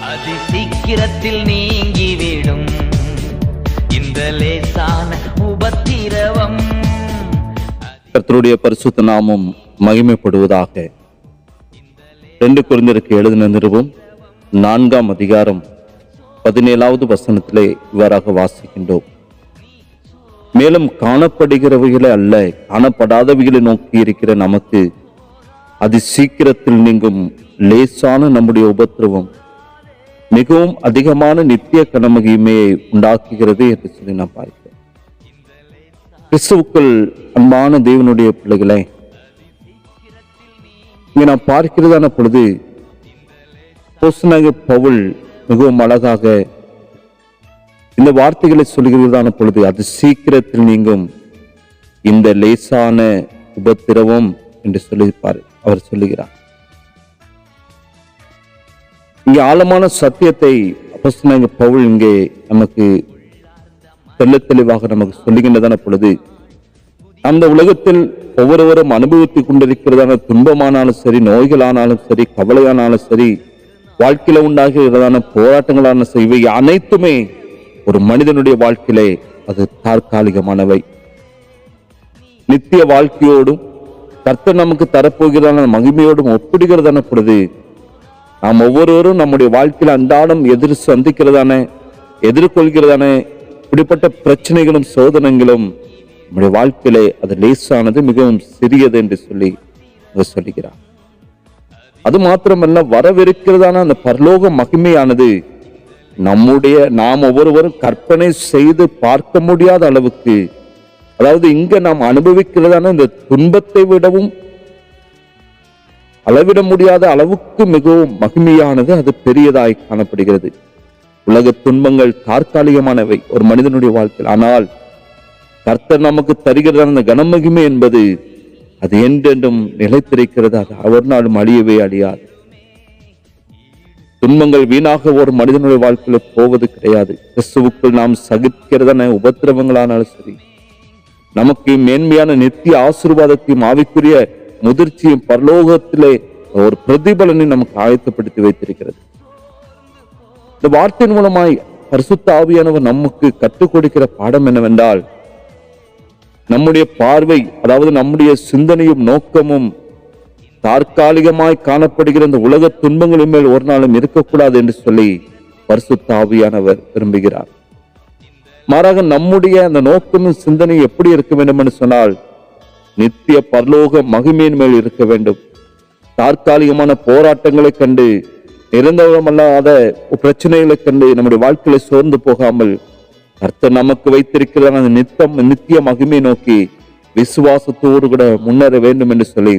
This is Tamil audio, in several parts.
அதி சீக்கிரத்தில் நீங்கிவிடும் இந்த லேசான உபத்திரவம். கர்த்தருடைய பரிசுத்த நாமம் மகிமைப்படுவதாக. 2 கொரிந்தியருக்கு எழுதின நிருபம் 4ஆம் அதிகாரம் 17வது வசனத்திலே இவ்வாறாக வாசிக்கின்றோம். மேலும் காணப்படுகிறவைகளை அல்ல, காணப்படாதவைகளை நோக்கி இருக்கிற நமக்கு அதி சீக்கிரத்தில் நீங்கும் லேசான நம்முடைய உபத்திரவம் மிகவும் அதிகமான நித்திய கனமகிமையை உண்டாக்குகிறது என்று சொல்லி நான் பார்க்கிறேன். கிறிஸ்துவுக்குள் அன்பான தேவனுடைய பிள்ளைகளை, இங்கே நான் பார்க்கிறதான பொழுது அப்போஸ்தலனாகிய பவுல் மிகவும் அழகாக இந்த வார்த்தைகளை சொல்கிறதான பொழுது அது சீக்கிரத்தில் நீங்கும் இந்த லேசான உபத்திரவம் என்று சொல்லியிருப்பார். அவர் சொல்லுகிறார். இங்கே ஆழமான சத்தியத்தை அப்போஸ்தலனாகிய பவுல் இங்கே நமக்கு தெளிவாக நமக்கு சொல்லுகின்றதான பொழுது, அந்த உலகத்தில் ஒவ்வொருவரும் அனுபவித்துக் கொண்டிருக்கிறதான துன்பமானாலும் சரி, நோய்களானாலும் சரி, கவலையானாலும் சரி, வாழ்க்கையில உண்டாகிறதான போராட்டங்களான சரி, இவை அனைத்துமே ஒரு மனிதனுடைய வாழ்க்கையிலே அது தற்காலிகமானவை. நித்திய வாழ்க்கையோடும் கர்த்தர் நமக்கு தரப்போகிறதான மகிமையோடும் ஒப்பிடுகிறதான பொழுது, நாம் ஒவ்வொருவரும் நம்முடைய வாழ்க்கையில அன்றாடம் எதிர்கொள்கிறதான இப்படிப்பட்ட பிரச்சனைகளும் சோதனைகளும் நம்முடைய வாழ்க்கையிலே அது லேசானது, மிகவும் சிறியது என்று சொல்லி சொல்லுகிறார். அது மாத்திரமல்ல, வரவிருக்கிறதான அந்த பரலோக மகிமையானது நாம் ஒவ்வொருவரும் கற்பனை செய்து பார்க்க முடியாத அளவுக்கு, அதாவது இங்க நாம் அனுபவிக்கிறதான இந்த துன்பத்தை விடவும் அளவிட முடியாத அளவுக்கு மிகவும் மகிமையானது, அது பெரியதாய் காணப்படுகிறது. உலக துன்பங்கள் தற்காலிகமானவை ஒரு மனிதனுடைய வாழ்க்கையில். ஆனால் கர்த்தர் நமக்கு தருகிறதான அந்த கனமகிமை என்பது அது என்றென்றும் நிலைத்திருக்கிறது. அது அவர் நாளும் அழியவே அழியாது. துன்பங்கள் வீணாக ஒரு மனிதனுடைய வாழ்க்கையில போவது கிடையாது. கிறிஸ்துவுக்குள் நாம் சகிக்கிறதான உபத்திரவங்களானாலும் சரி, நமக்கு மேன்மையான நித்திய ஆசீர்வாதத்தையும் ஆவிக்குரிய முதிர்ச்சியும் பரலோகத்திலே ஒரு பிரதிபலனை நமக்கு ஆயத்தப்படுத்தி வைத்திருக்கிறது. இந்த வார்த்தையின் மூலமாய் பரிசுத்த ஆவியானவர் நமக்கு கற்றுக் கொடுக்கிற பாடம் என்னவென்றால், நம்முடைய பார்வை, அதாவது நம்முடைய சிந்தனையும் நோக்கமும் தற்காலிகமாய் காணப்படுகிற இந்த உலக துன்பங்களின் மேல் ஒரு நாளும் இருக்கக்கூடாது என்று சொல்லி பரிசுத்த ஆவியானவர் விரும்புகிறார். மாறாக நம்முடைய அந்த நோக்கமும் சிந்தனை எப்படி இருக்க வேண்டும் என்று சொன்னால், நித்திய பரலோக மகிமையின் மேல் இருக்க வேண்டும். தற்காலிகமான போராட்டங்களை கண்டு, நிரந்தரமல்லாத பிரச்சனைகளை கண்டு நம்முடைய வாழ்க்கையில சோர்ந்து போகாமல், கர்த்தர் நமக்கு வைத்திருக்கிற அந்த நித்திய மகிமை நோக்கி விசுவாசத்தோடு கூட முன்னேற வேண்டும் என்று சொல்லி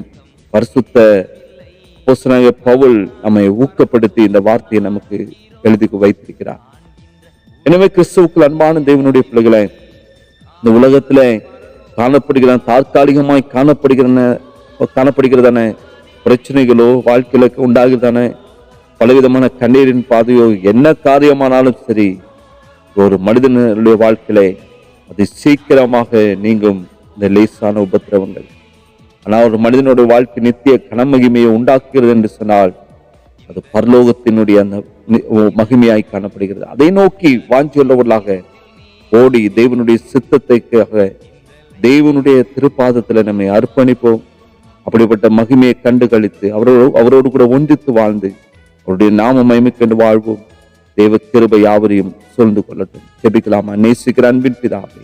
பரிசுத்த அப்போஸ்தலனாகிய பவுல் நம்மை ஊக்கப்படுத்தி இந்த வார்த்தையை நமக்கு எழுதி வைத்திருக்கிறார். எனவே கிறிஸ்துவுக்குள் அன்பான தேவனுடைய பிள்ளைகளை, இந்த உலகத்துல தற்காலிகமாய் காணப்படுகிறதான பிரச்சனைகளோ, வாழ்க்கையில உண்டாகிறதான பலவிதமான கண்ணீரின் பாதையோ, என்ன காரியமானாலும் சரி, ஒரு மனிதனுடைய வாழ்க்கையில அது சீக்கிரமாக நீங்கும் இந்த லேசான உபத்திரவங்கள். ஆனால் ஒரு மனிதனுடைய வாழ்க்கை நித்திய கனமகிமையை உண்டாக்குகிறது என்று சொன்னால், அது பரலோகத்தினுடைய அந்த மகிமையாய் காணப்படுகிறது. அதை நோக்கி வாஞ்சியுள்ளவர்களாக ஓடி தேவனுடைய சித்தத்தைக்காக தேவனுடைய திருப்பாதத்துல நம்மை அர்ப்பணிப்போம். அப்படிப்பட்ட மகிமையை கண்டு கழித்து அவரோடு கூட ஒன்றித்து வாழ்ந்து அவருடைய நாம மகிமைக்கண்டு வாழ்வோம். தேவ கிருபை யாவரையும் சூழ்ந்து கொள்ளட்டும். ஜெபிக்கலாமா? நேசிக்கிற அன்பின் பிதாவே,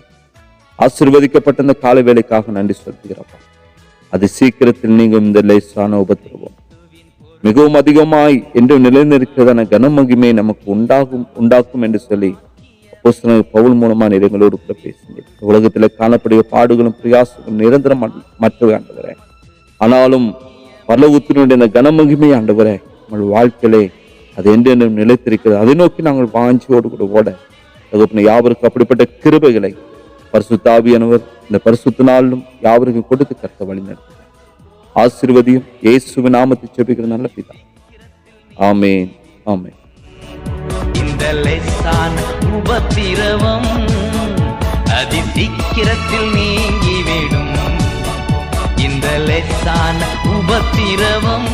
ஆசீர்வதிக்கப்பட்ட இந்த காலை வேளைக்காக நன்றி செலுத்துகிறப்பா. அது சீக்கிரத்தில் நீங்கும் இந்த லேசான உபத்திரவம் மிகவும் அதிகமாய் என்று நிலைநிற்கிறதான கனமகிமை நமக்கு உண்டாக்கும் என்று சொல்லி அப்போஸ்தலனாகிய பவுல் மூலமா எங்களோடு கூட பேசுங்க. உலகத்துல காணப்படுகிற பாடுகளும் பிரயாசங்களும் நிரந்தரம் மற்றவை ஆண்டவரே. ஆனாலும் பரலோகத்தினுடைய இந்த கனமகிமை ஆண்டவரே, உங்கள் வாழ்க்கையிலே அது என்றென்றும் நிலைத்திருக்கிறது. அதை நோக்கி நாங்கள் வாஞ்சியோடு கூட ஓட தகப்பனே, யாவருக்கும் அப்படிப்பட்ட கிருபைகளை பரிசுத்த ஆவியானவர் இந்த பரிசுத்த நாளிலும் யாவருக்கும் கொடுத்து கற்க வழி நடத்துகிறார். ஆசீர்வதியும் இயேசுவின் நாமத்தை ஜெபிக்கிற நல்ல பிதா, ஆமென், ஆமென். இந்த லேசான உபத்திரவம் அதி சீக்கிரத்தில் நீங்கிவிடும். இந்த லேசான உபத்திரவம்